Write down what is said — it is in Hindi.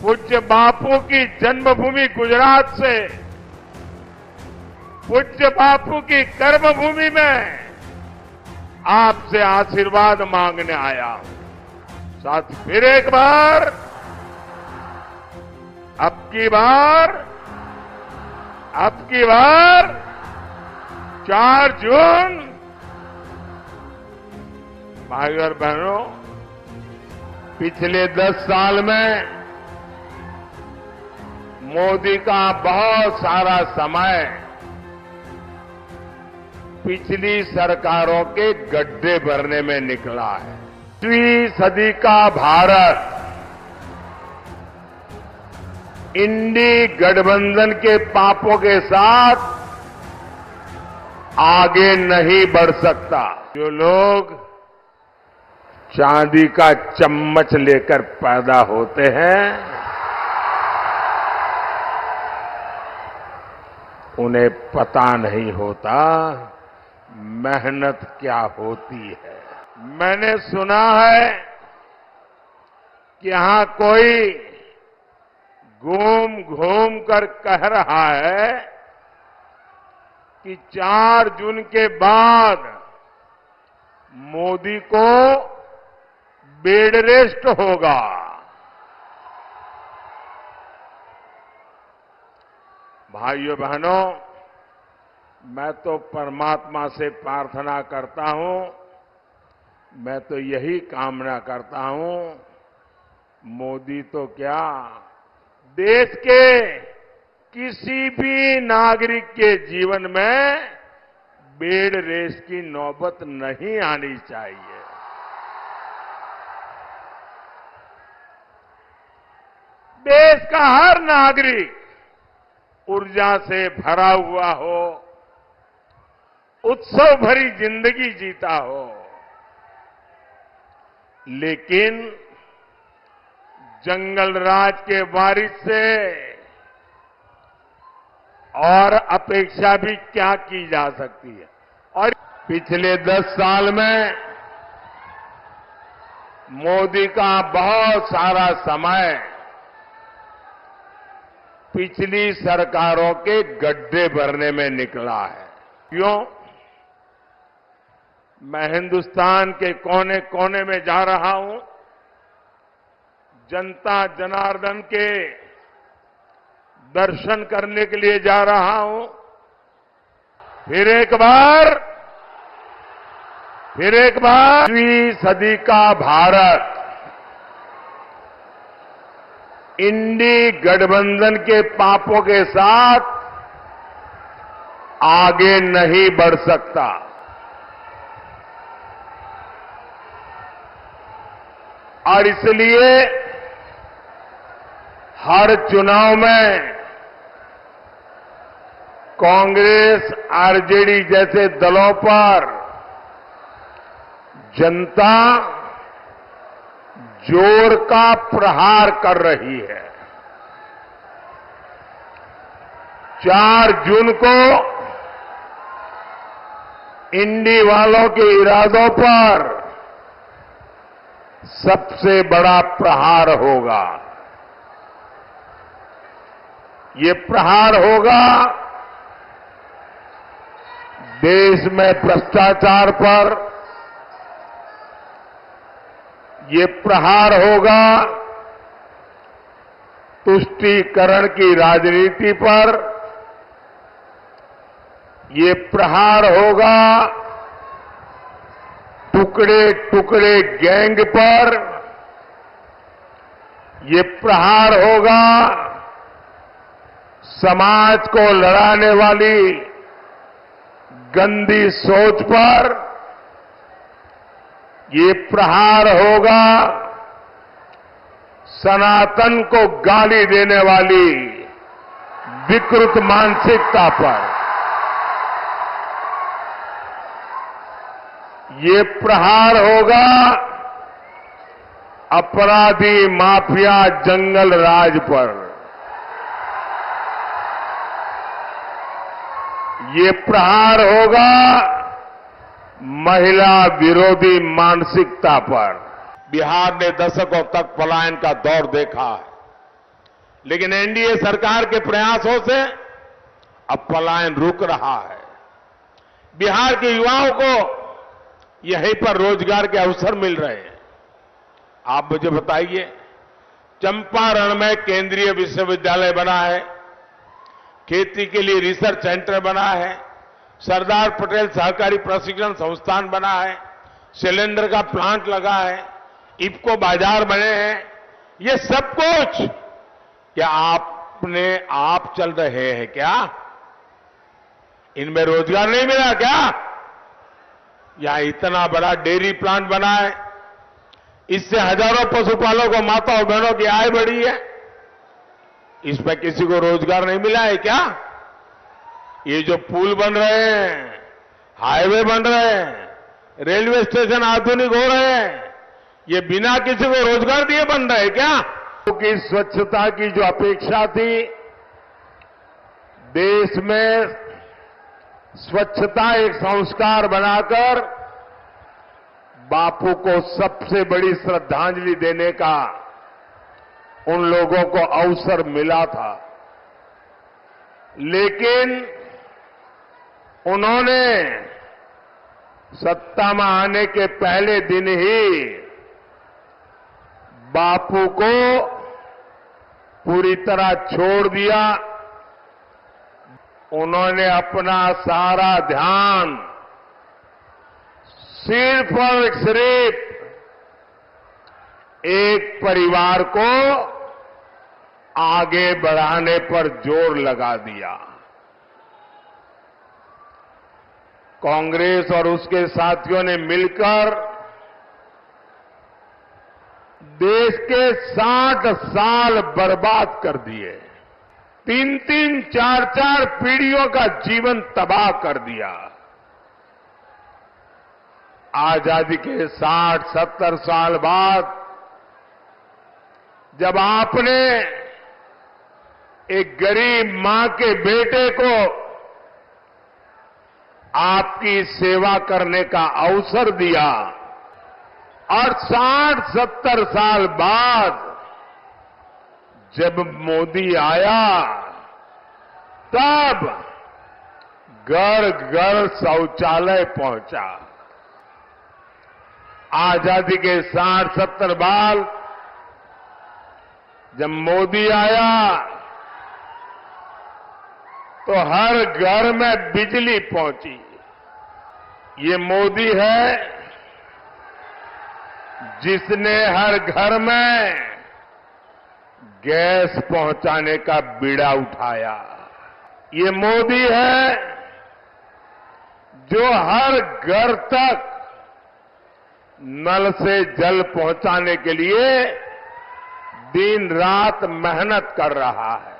पूज्य बापू की जन्मभूमि गुजरात से पूज्य बापू की कर्मभूमि में आपसे आशीर्वाद मांगने आया हूं। साथ फिर एक बार, अब की बार 4 जून, भाई और बहनों, पिछले 10 साल में मोदी का बहुत सारा समय पिछली सरकारों के गड्ढे भरने में निकला है। 20वीं सदी का भारत इंडी गठबंधन के पापों के साथ आगे नहीं बढ़ सकता। जो लोग चांदी का चम्मच लेकर पैदा होते हैं, उन्हें पता नहीं होता मेहनत क्या होती है। मैंने सुना है कि यहां कोई घूम घूम कर कह रहा है कि 4 जून के बाद मोदी को बेड रेस्ट होगा। भाइयों बहनों, मैं तो परमात्मा से प्रार्थना करता हूं, मैं तो यही कामना करता हूं, मोदी तो क्या, देश के किसी भी नागरिक के जीवन में बेड रेस्ट की नौबत नहीं आनी चाहिए। देश का हर नागरिक ऊर्जा से भरा हुआ हो, उत्सव भरी जिंदगी जीता हो, लेकिन जंगल राज के वारिस से और अपेक्षा भी क्या की जा सकती है। और पिछले 10 साल में मोदी का बहुत सारा समय पिछली सरकारों के गड्ढे भरने में निकला है। क्यों? मैं हिंदुस्तान के कोने कोने में जा रहा हूं, जनता जनार्दन के दर्शन करने के लिए जा रहा हूं। फिर एक बार 20वीं सदी का भारत इंडी गठबंधन के पापों के साथ आगे नहीं बढ़ सकता। और इसलिए हर चुनाव में कांग्रेस, आरजेडी जैसे दलों पर जनता जोर का प्रहार कर रही है। 4 जून को इंडी वालों के इरादों पर सबसे बड़ा प्रहार होगा। ये प्रहार होगा देश में भ्रष्टाचार पर, ये प्रहार होगा तुष्टीकरण की राजनीति पर, ये प्रहार होगा टुकड़े टुकड़े गैंग पर, ये प्रहार होगा समाज को लड़ाने वाली गंदी सोच पर, ये प्रहार होगा सनातन को गाली देने वाली विकृत मानसिकता पर, ये प्रहार होगा अपराधी माफिया जंगल राज पर, ये प्रहार होगा महिला विरोधी मानसिकता पर। बिहार ने दशकों तक पलायन का दौर देखा है। लेकिन एनडीए सरकार के प्रयासों से अब पलायन रुक रहा है। बिहार के युवाओं को यहीं पर रोजगार के अवसर मिल रहे हैं। आप मुझे बताइए, चंपारण में केंद्रीय विश्वविद्यालय बना है, खेती के लिए रिसर्च सेंटर बना है, सरदार पटेल सहकारी प्रशिक्षण संस्थान बना है, सिलेंडर का प्लांट लगा है, इफको बाजार बने हैं। ये सब कुछ क्या आप चल रहे हैं क्या? इनमें रोजगार नहीं मिला क्या? यहां इतना बड़ा डेयरी प्लांट बना है, इससे हजारों पशुपालकों, माताओं बहनों की आय बढ़ी है। इसमें किसी को रोजगार नहीं मिला है क्या? ये जो पुल बन रहे हैं, हाईवे बन रहे हैं, रेलवे स्टेशन आधुनिक हो रहे हैं, ये बिना किसी को रोजगार दिए बन रहे हैं क्या? क्योंकि स्वच्छता की जो अपेक्षा थी, देश में स्वच्छता एक संस्कार बनाकर बापू को सबसे बड़ी श्रद्धांजलि देने का उन लोगों को अवसर मिला था। लेकिन उन्होंने सत्ता में आने के पहले दिन ही बापू को पूरी तरह छोड़ दिया। उन्होंने अपना सारा ध्यान सिर्फ और सिर्फ एक परिवार को आगे बढ़ाने पर जोर लगा दिया। कांग्रेस और उसके साथियों ने मिलकर देश के 60 साल बर्बाद कर दिए, 3-3, 4-4 पीढ़ियों का जीवन तबाह कर दिया। आजादी के 60-70 साल बाद जब आपने एक गरीब मां के बेटे को आपकी सेवा करने का अवसर दिया और 60-70 साल बाद जब मोदी आया, तब घर घर शौचालय पहुंचा। आजादी के 60-70 बाद जब मोदी आया तो हर घर में बिजली पहुंची। ये मोदी है जिसने हर घर में गैस पहुंचाने का बीड़ा उठाया। ये मोदी है जो हर घर तक नल से जल पहुंचाने के लिए दिन रात मेहनत कर रहा है।